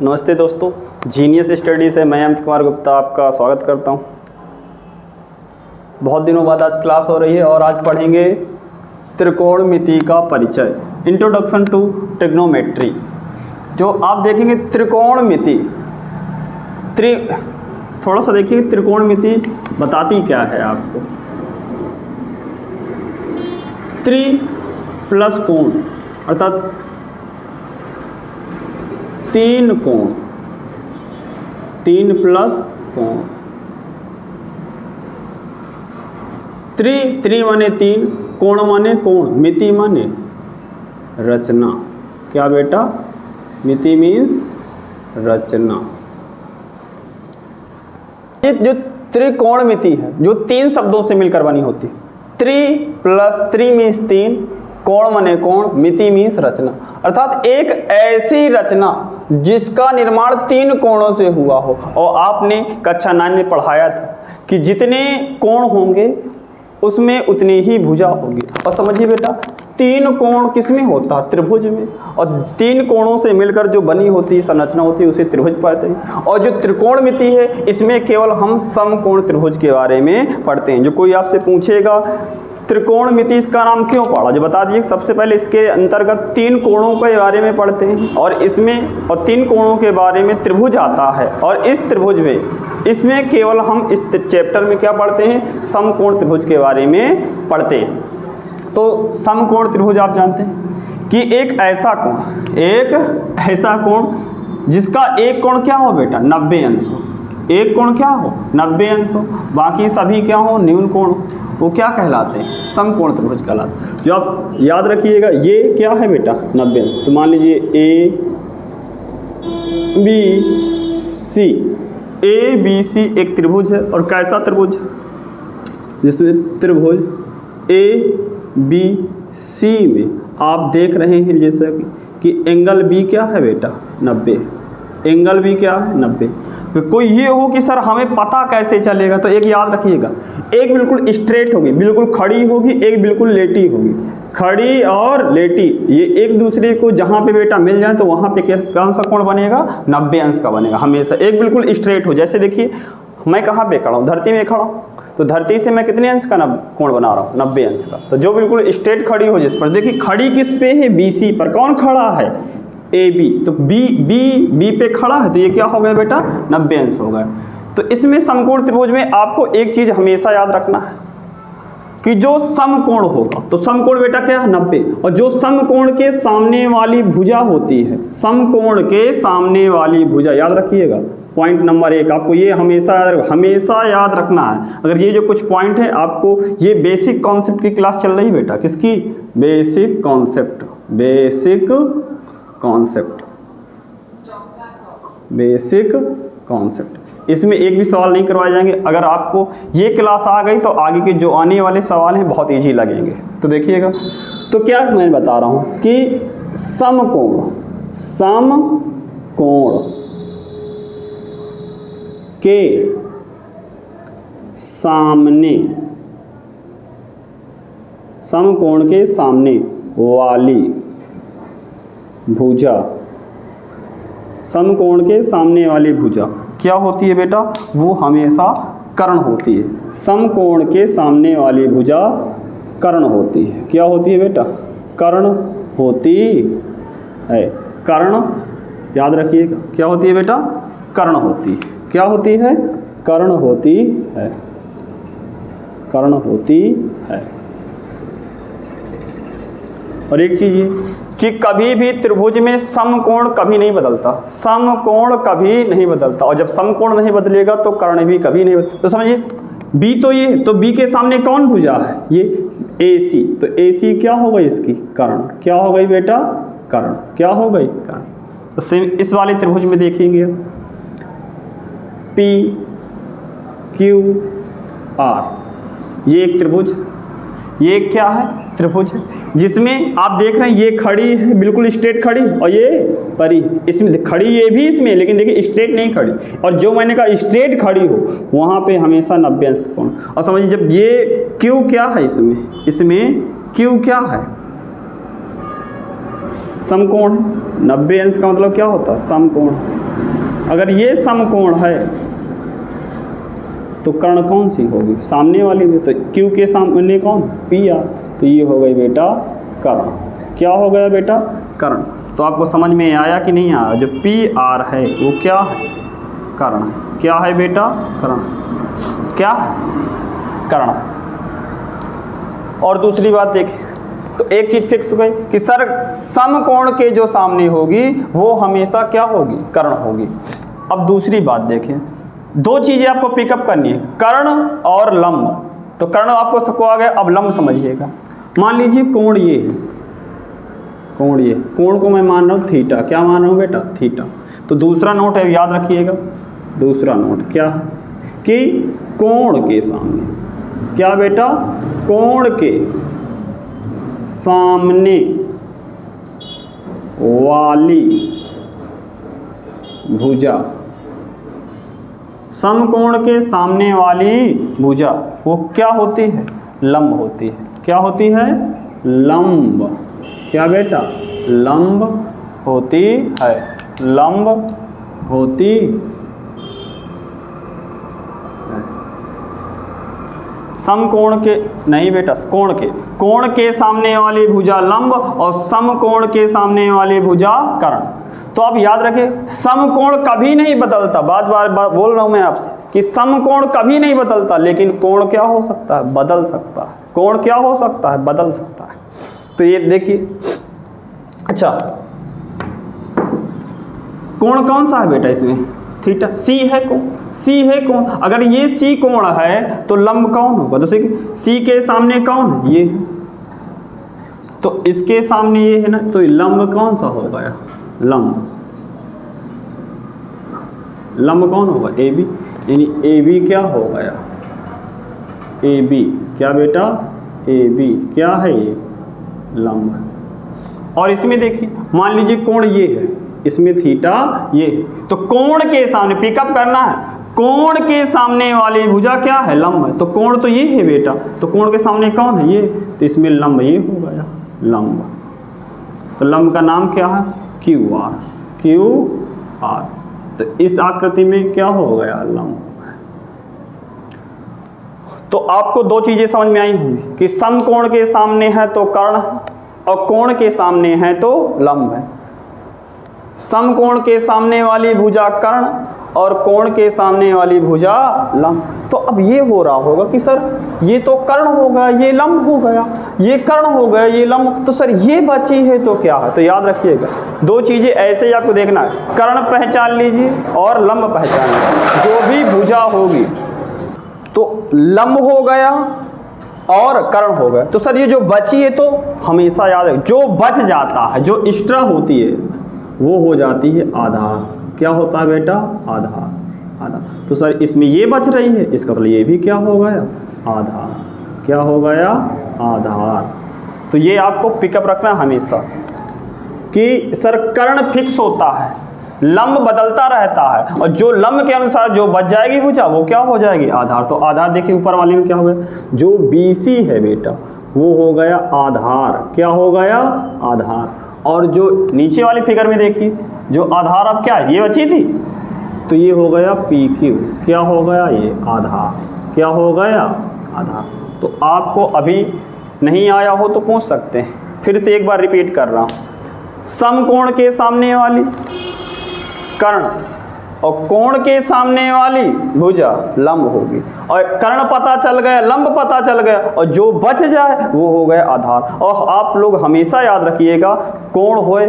नमस्ते दोस्तों, genius study से मैं अमित कुमार गुप्ता आपका स्वागत करता हूं। बहुत दिनों बाद आज क्लास हो रही है और आज पढ़ेंगे त्रिकोणमिति का परिचय, इंट्रोडक्शन टू ट्रिग्नोमेट्री। जो आप देखेंगे त्रिकोणमिति, थोड़ा सा देखिए त्रिकोणमिति बताती क्या है आपको। त्रि प्लस कोण अर्थात तीन कोण, तीन प्लस कोण। त्रि माने तीन, कोण माने कोण, मिति माने रचना। क्या बेटा? मिति मीन्स रचना। ये जो त्रिकोणमिति है जो तीन शब्दों से मिलकर बनी होती है। त्रि मीन्स तीन, कोण माने कोण, मिति मीन्स रचना। अर्थात एक ऐसी रचना जिसका निर्माण तीन कोणों से हुआ हो। और आपने कक्षा 9 में पढ़ाया था कि जितने कोण होंगे उसमें उतनी ही भुजा होगी। और समझिए बेटा, तीन कोण किसमें होता है? त्रिभुज में। और तीन कोणों से मिलकर जो बनी होती संरचना होती है उसे त्रिभुज पढ़ते हैं। और जो त्रिकोणमिति है इसमें केवल हम समकोण त्रिभुज के बारे में पढ़ते हैं। जो कोई आपसे पूछेगा त्रिकोणमिति इसका नाम क्यों पड़ा, जो बता दिए। सबसे पहले इसके अंतर्गत तीन कोणों के बारे में पढ़ते हैं और तीन कोणों के बारे में त्रिभुज आता है। और इस त्रिभुज में इसमें केवल हम इस चैप्टर में क्या पढ़ते हैं? समकोण त्रिभुज के बारे में पढ़ते हैं। तो समकोण त्रिभुज आप जानते हैं कि एक ऐसा कोण जिसका एक कोण क्या हो बेटा? 90 अंश हो। एक कोण क्या हो? 90 अंश हो। बाकी सभी क्या हो? न्यून कोण। वो क्या कहलाते हैं? समकोण त्रिभुज कहलाते हैं। जो आप याद रखिएगा, ये क्या है बेटा? 90 अंश। तो मान लीजिए ए बी सी एक त्रिभुज है। और कैसा त्रिभुज? जिसमें त्रिभुज ए बी सी में आप देख रहे हैं जैसे कि एंगल बी क्या है बेटा? 90। एंगल बी क्या है? 90। तो कोई ये हो कि सर हमें पता कैसे चलेगा, तो एक याद रखिएगा, एक बिल्कुल स्ट्रेट होगी, बिल्कुल खड़ी होगी, एक बिल्कुल लेटी होगी। खड़ी और लेटी ये एक दूसरे को जहाँ पे बेटा मिल जाए तो वहाँ पे कौन सा कोण बनेगा? 90 अंश का बनेगा हमेशा। एक बिल्कुल स्ट्रेट हो, जैसे देखिए मैं कहाँ पे खड़ा हूँ? धरती में खड़ा हूँ। तो धरती से मैं कितने अंश का कोण बना रहा हूँ? 90 अंश का। तो जो बिल्कुल स्ट्रेट खड़ी हो जिस पर, देखिए खड़ी किस पे है? BC पर। कौन खड़ा है? AB। तो बी पे खड़ा है तो ये क्या हो गया बेटा? 90 अंश हो गया। तो इसमें समकोण त्रिभुज में आपको एक चीज हमेशा याद रखना है कि जो समकोण होगा, तो समकोण बेटा क्या है? 90। और जो समकोण के सामने वाली भुजा होती है, समकोण के सामने वाली भुजा, याद रखिएगा। पॉइंट नंबर 1 आपको ये हमेशा याद रखना है। अगर ये जो कुछ पॉइंट है आपको, ये बेसिक कॉन्सेप्ट की क्लास चल रही है बेटा। किसकी? Basic concept. इसमें एक भी सवाल नहीं करवाए जाएंगे। अगर आपको ये क्लास आ गई तो आगे के जो आने वाले सवाल हैं बहुत इजी लगेंगे। तो देखिएगा, तो क्या मैं बता रहा हूँ कि समकोण के सामने, समकोण के सामने वाली भुजा, समकोण के सामने वाली भुजा क्या होती है बेटा? वो हमेशा कर्ण होती है। समकोण के सामने वाली भुजा कर्ण होती है। क्या होती है बेटा? कर्ण होती है। कर्ण याद रखिएगा, क्या होती है बेटा? कर्ण होती है। क्या होती है? कर्ण होती है। कर्ण होती है। और एक चीज ये कि कभी भी त्रिभुज में समकोण कभी नहीं बदलता। समकोण कभी नहीं बदलता। और जब समकोण नहीं बदलेगा तो कर्ण भी कभी नहीं बदलेगा। तो समझिए, बी तो ये, तो बी के सामने कौन भुजा है? ये AC। तो AC क्या हो गई इसकी? कर्ण। क्या हो गई बेटा? कर्ण। क्या हो गई? कर्ण। तो सेम इस वाले त्रिभुज में देखेंगे PQR, ये एक त्रिभुज, ये क्या है? त्रिभुज है, जिसमें आप देख रहे हैं ये खड़ी है, बिल्कुल स्ट्रेट खड़ी, और ये परी। इसमें खड़ी ये भी इसमें, लेकिन देखिए स्ट्रेट नहीं खड़ी। और जो मैंने कहा स्ट्रेट खड़ी हो वहाँ पे हमेशा 90 अंश का कोण। और समझिए जब ये Q क्या है इसमें Q क्या है? समकोण। 90 अंश का मतलब क्या होता है? समकोण। अगर ये समकोण है तो कर्ण कौन सी होगी? सामने वाली में। तो Q के सामने कौन? P R. तो ये हो गई बेटा कर्ण। क्या हो गया बेटा? कर्ण। तो आपको समझ में आया कि नहीं आया? जो P R है वो क्या है? कर्ण। क्या है बेटा? कर्ण। क्या? कर्ण। और दूसरी बात देखें तो एक चीज फिक्स हो गई कि सर समकोण के जो सामने होगी वो हमेशा क्या होगी? कर्ण होगी। अब दूसरी बात देखें, दो चीजें आपको पिकअप करनी है, कर्ण और लंब। तो कर्ण आपको सबको आ गया, अब लंब समझिएगा। मान लीजिए कोण ये है, कोण ये, कोण को मैं मान रहा हूँ थीटा। क्या मान रहा हूँ बेटा? थीटा। तो दूसरा नोट है, याद रखिएगा, दूसरा नोट क्या है कि कोण के सामने, क्या बेटा? कोण के सामने वाली भुजा, समकोण के सामने वाली भुजा वो क्या होती है? लंब होती है। क्या होती है? लंब। क्या बेटा? लंब होती है। लंब होती समकोण के नहीं बेटा, कोण के सामने वाली भुजा लंब और समकोण के सामने वाली भुजा कर्ण। तो आप याद रखें समकोण कभी नहीं बदलता। बार बार बोल रहा हूं मैं आपसे कि समकोण कभी नहीं बदलता, लेकिन कोण क्या हो सकता है? बदल सकता है। कोण क्या हो सकता है? बदल सकता है। तो ये देखिए, अच्छा कोण कौन सा है बेटा इसमें? थीटा। सी है कोण, सी है कोण। अगर ये सी कोण है तो लंब कौन होगा? तो सी के सामने कौन है? ये है। तो इसके सामने ये है ना, तो लंब कौन सा हो गया? लंब। लंब कौन होगा? A B. यानी ए बी क्या हो गया? A B. क्या बेटा? ए बी क्या है? ये लंब। और इसमें देखिए, मान लीजिए कोण ये है, इसमें थीटा ये है, तो कोण के सामने पिकअप करना है, कोण के सामने वाली भुजा क्या है? लंब है। तो कोण तो ये है बेटा, तो कोण के सामने कौन है? ये। तो इसमें लंब ये हो गया, लंब। तो लंब का नाम क्या है? Q R. Q R. तो इस आकृति में क्या हो गया? लंब। तो आपको दो चीजें समझ में आई होंगी कि समकोण के सामने है तो कर्ण है और कोण के सामने है तो लंब है। समकोण के सामने वाली भुजा कर्ण और कोण के सामने वाली भुजा लंब। तो अब ये हो रहा होगा कि सर ये तो कर्ण हो गया, ये लंब हो गया, ये कर्ण हो गया, ये लंब, तो सर ये बची है तो क्या है? तो याद रखिएगा दो चीजें ऐसे ही आपको देखना है, कर्ण पहचान लीजिए और लंब पहचान लीजिए। जो भी भुजा होगी तो लंब हो गया और कर्ण हो गया। तो सर ये जो बची है तो हमेशा याद रखिए, जो बच जाता है, जो एक्स्ट्रा होती है वो हो जाती है आधार। क्या होता है बेटा? आधार। आधार। तो सर इसमें ये बच रही है, इसका मतलब ये भी क्या हो गया? आधार। क्या हो गया? आधार। तो ये आपको पिकअप रखना है हमेशा कि सर कर्ण फिक्स होता है, लंब बदलता रहता है और जो लंब के अनुसार जो बच जाएगी भुजा वो क्या हो जाएगी? आधार। तो आधार देखिए ऊपर वाले में क्या हो गया? जो BC है बेटा वो हो गया आधार। क्या हो गया? आधार। और जो नीचे वाली फिगर में देखिए, जो आधार अब क्या ये बची थी, तो ये हो गया PQ। क्या हो गया? ये आधार। क्या हो गया? आधार। तो आपको अभी नहीं आया हो तो पूछ सकते हैं, फिर से एक बार रिपीट कर रहा हूँ। समकोण के सामने वाली कर्ण और कोण के सामने वाली भुजा लंब होगी, और कर्ण पता चल गया, लंब पता चल गया, और जो बच जाए वो हो गया आधार। और आप लोग हमेशा याद रखिएगा, कोण होए,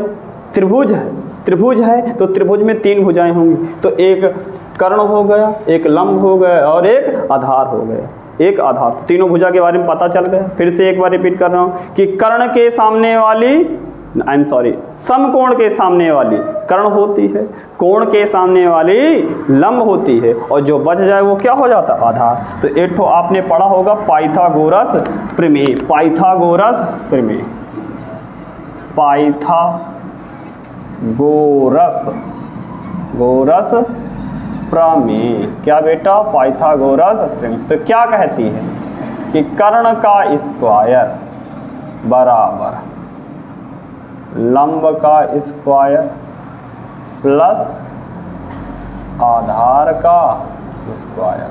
त्रिभुज है, त्रिभुज है तो त्रिभुज में तीन भुजाएं होंगी, तो एक कर्ण हो गया, एक लंब हो गया और एक आधार हो गया। एक आधार, तीनों भुजा के बारे में पता चल गया। फिर से एक बार रिपीट कर रहा हूँ कि कर्ण के सामने वाली समकोण के सामने वाली कर्ण होती है, कोण के सामने वाली लंब होती है, और जो बच जाए वो क्या हो जाता है? आधार। तो एक तो आपने पढ़ा होगा पाइथागोरस प्रमेय। पाइथागोरस प्रमेय, गोरस प्रमेय। क्या बेटा? पाइथागोरस प्रमेय। तो क्या कहती है कि कर्ण का स्क्वायर बराबर लंब का स्क्वायर प्लस आधार का स्क्वायर।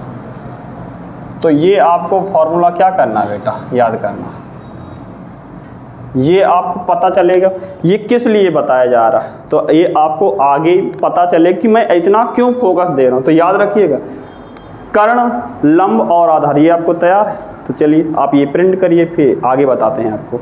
तो ये आपको फॉर्मूला क्या करना है बेटा, याद करना। ये आपको पता चलेगा ये किस लिए बताया जा रहा है, तो ये आपको आगे पता चले कि मैं इतना क्यों फोकस दे रहा हूँ। तो याद रखिएगा कर्ण, लंब और आधार, ये आपको तैयार है। तो चलिए आप ये प्रिंट करिए, फिर आगे बताते हैं आपको।